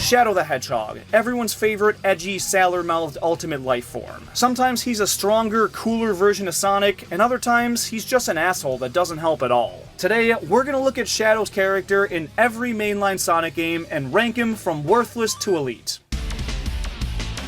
Shadow the Hedgehog, everyone's favorite edgy, sailor-mouthed ultimate life form. Sometimes he's a stronger, cooler version of Sonic, and other times he's just an asshole that doesn't help at all. Today, we're gonna look at Shadow's character in every mainline Sonic game and rank him from worthless to elite.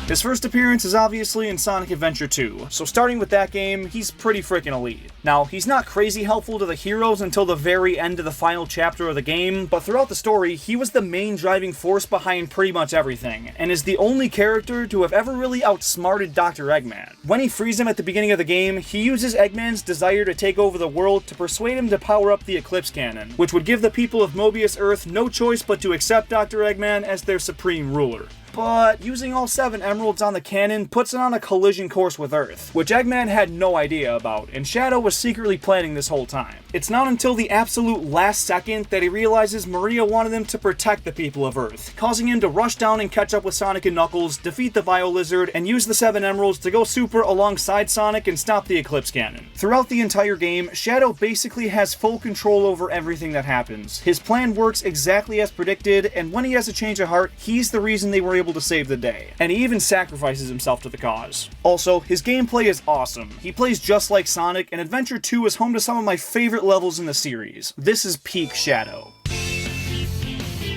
His first appearance is obviously in Sonic Adventure 2, so starting with that game, he's pretty freaking elite. Now, he's not crazy helpful to the heroes until the very end of the final chapter of the game, but throughout the story, he was the main driving force behind pretty much everything, and is the only character to have ever really outsmarted Dr. Eggman. When he frees him at the beginning of the game, he uses Eggman's desire to take over the world to persuade him to power up the Eclipse Cannon, which would give the people of Mobius Earth no choice but to accept Dr. Eggman as their supreme ruler. But using all 7 emeralds on the cannon puts it on a collision course with Earth, which Eggman had no idea about, and Shadow was secretly planning this whole time. It's not until the absolute last second that he realizes Maria wanted him to protect the people of Earth, causing him to rush down and catch up with Sonic and Knuckles, defeat the Bio-Lizard, and use the 7 emeralds to go super alongside Sonic and stop the Eclipse Cannon. Throughout the entire game, Shadow basically has full control over everything that happens. His plan works exactly as predicted, and when he has a change of heart, he's the reason they were able to save the day, and he even sacrifices himself to the cause. Also, his gameplay is awesome. He plays just like Sonic, and Adventure 2 is home to some of my favorite levels in the series. This is peak Shadow.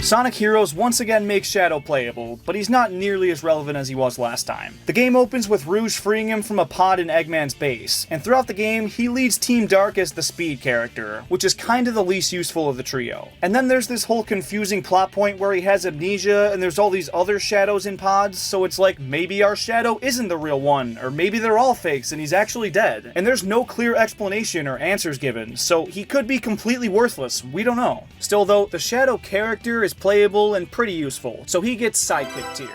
Sonic Heroes once again makes Shadow playable, but he's not nearly as relevant as he was last time. The game opens with Rouge freeing him from a pod in Eggman's base, and throughout the game, he leads Team Dark as the speed character, which is kinda the least useful of the trio. And then there's this whole confusing plot point where he has amnesia, and there's all these other Shadows in pods, so it's like, maybe our Shadow isn't the real one, or maybe they're all fakes and he's actually dead. And there's no clear explanation or answers given, so he could be completely worthless, we don't know. Still though, the Shadow character is playable and pretty useful, so he gets sidekick tier.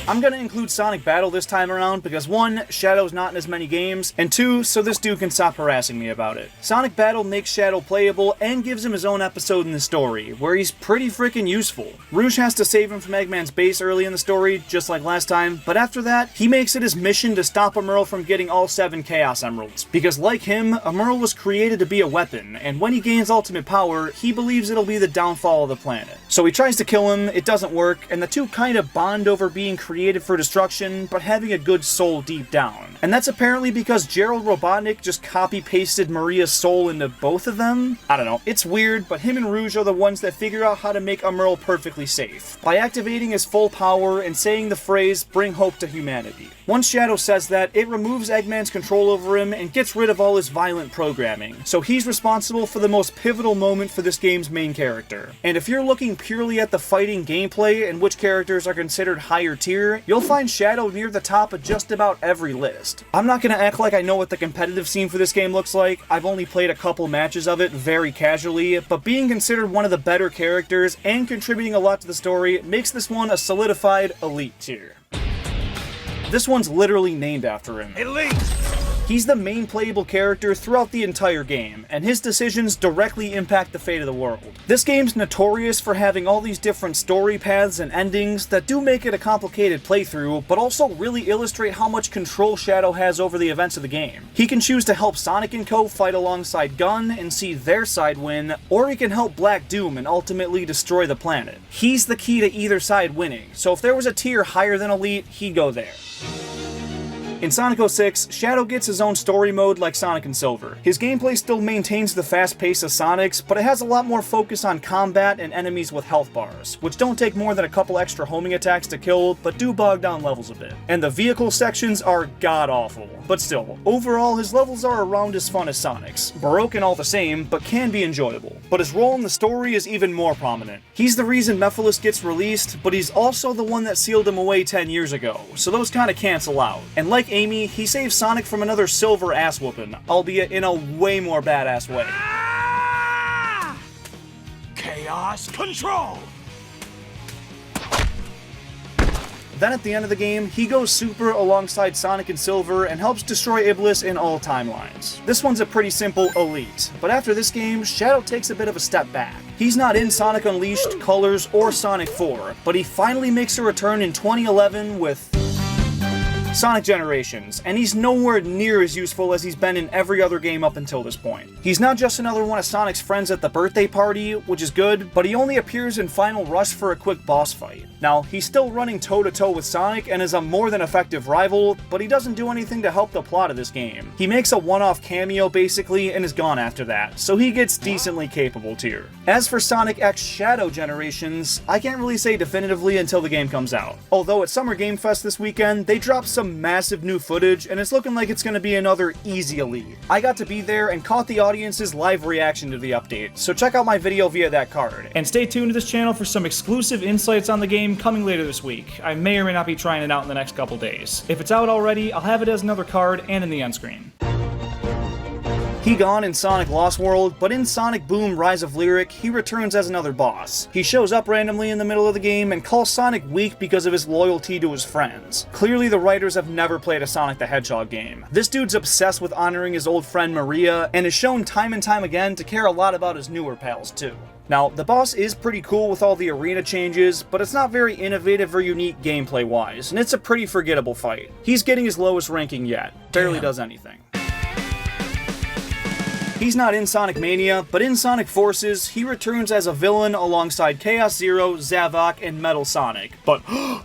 I'm gonna include Sonic Battle this time around because 1, Shadow's not in as many games, and 2, so this dude can stop harassing me about it. Sonic Battle makes Shadow playable and gives him his own episode in the story, where he's pretty freaking useful. Rouge has to save him from Eggman's base early in the story, just like last time, but after that, he makes it his mission to stop Emerl from getting all 7 Chaos Emeralds, because like him, Emerl was created to be a weapon, and when he gains ultimate power, he believes it'll be the downfall of the planet. So he tries to kill him, it doesn't work, and the two kind of bond over being created for destruction, but having a good soul deep down. And that's apparently because Gerald Robotnik just copy-pasted Maria's soul into both of them? I don't know, it's weird, but him and Rouge are the ones that figure out how to make Emerl perfectly safe, by activating his full power and saying the phrase, "Bring hope to humanity." Once Shadow says that, it removes Eggman's control over him and gets rid of all his violent programming, so he's responsible for the most pivotal moment for this game's main character. And if you're looking purely at the fighting gameplay and which characters are considered higher tier, you'll find Shadow near the top of just about every list. I'm not gonna act like I know what the competitive scene for this game looks like. I've only played a couple matches of it very casually, but being considered one of the better characters and contributing a lot to the story makes this one a solidified elite tier. This one's literally named after him. Elite! He's the main playable character throughout the entire game, and his decisions directly impact the fate of the world. This game's notorious for having all these different story paths and endings that do make it a complicated playthrough, but also really illustrate how much control Shadow has over the events of the game. He can choose to help Sonic and Co. fight alongside Gun and see their side win, or he can help Black Doom and ultimately destroy the planet. He's the key to either side winning, so if there was a tier higher than Elite, he'd go there. In Sonic 06, Shadow gets his own story mode like Sonic and Silver. His gameplay still maintains the fast pace of Sonic's, but it has a lot more focus on combat and enemies with health bars, which don't take more than a couple extra homing attacks to kill, but do bog down levels a bit. And the vehicle sections are god-awful. But still, overall his levels are around as fun as Sonic's. Broken all the same, but can be enjoyable. But his role in the story is even more prominent. He's the reason Mephiles gets released, but he's also the one that sealed him away 10 years ago, so those kinda cancel out. And like Amy, he saves Sonic from another Silver ass whooping, albeit in a way more badass way. Chaos Control! Then at the end of the game, he goes super alongside Sonic and Silver and helps destroy Iblis in all timelines. This one's a pretty simple elite, but after this game, Shadow takes a bit of a step back. He's not in Sonic Unleashed, Colors, or Sonic 4, but he finally makes a return in 2011 with Sonic Generations, and he's nowhere near as useful as he's been in every other game up until this point. He's not just another one of Sonic's friends at the birthday party, which is good, but he only appears in Final Rush for a quick boss fight. Now, he's still running toe-to-toe with Sonic and is a more than effective rival, but he doesn't do anything to help the plot of this game. He makes a one-off cameo basically and is gone after that, so he gets decently capable tier. As for Sonic X Shadow Generations, I can't really say definitively until the game comes out. Although at Summer Game Fest this weekend, they dropped some massive new footage and it's looking like it's going to be another easy elite. I got to be there and caught the audience's live reaction to the update, so check out my video via that card. And stay tuned to this channel for some exclusive insights on the game coming later this week. I may or may not be trying it out in the next couple days. If it's out already, I'll have it as another card and in the end screen. He gone in Sonic Lost World, but in Sonic Boom Rise of Lyric, he returns as another boss. He shows up randomly in the middle of the game and calls Sonic weak because of his loyalty to his friends. Clearly the writers have never played a Sonic the Hedgehog game. This dude's obsessed with honoring his old friend Maria, and is shown time and time again to care a lot about his newer pals too. Now, the boss is pretty cool with all the arena changes, but it's not very innovative or unique gameplay-wise, and it's a pretty forgettable fight. He's getting his lowest ranking yet. Barely does anything. He's not in Sonic Mania, but in Sonic Forces, he returns as a villain alongside Chaos Zero, Zavok, and Metal Sonic. But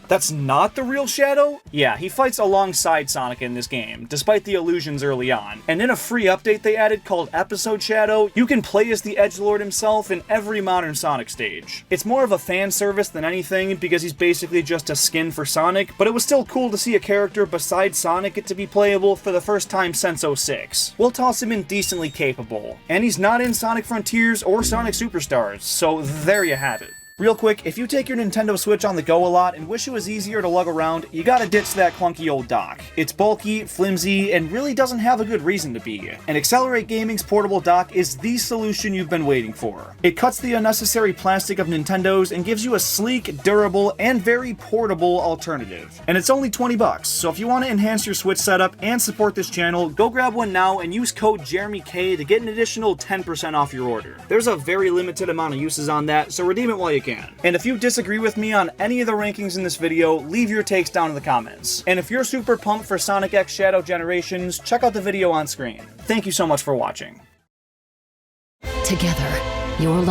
that's not the real Shadow? Yeah, he fights alongside Sonic in this game, despite the illusions early on. And in a free update they added called Episode Shadow, you can play as the Edgelord himself in every modern Sonic stage. It's more of a fan service than anything, because he's basically just a skin for Sonic, but it was still cool to see a character besides Sonic get to be playable for the first time since 06. We'll toss him in decently capable. And he's not in Sonic Frontiers or Sonic Superstars, so there you have it. Real quick, if you take your Nintendo Switch on the go a lot and wish it was easier to lug around, you gotta ditch that clunky old dock. It's bulky, flimsy, and really doesn't have a good reason to be. And Accelerate Gaming's portable dock is the solution you've been waiting for. It cuts the unnecessary plastic of Nintendo's and gives you a sleek, durable, and very portable alternative. And it's only 20 bucks, so if you want to enhance your Switch setup and support this channel, go grab one now and use code JeremyK to get an additional 10% off your order. There's a very limited amount of uses on that, so redeem it while you can. And if you disagree with me on any of the rankings in this video, leave your takes down in the comments. And if you're super pumped for Sonic X Shadow Generations, check out the video on screen. Thank you so much for watching. Together, your love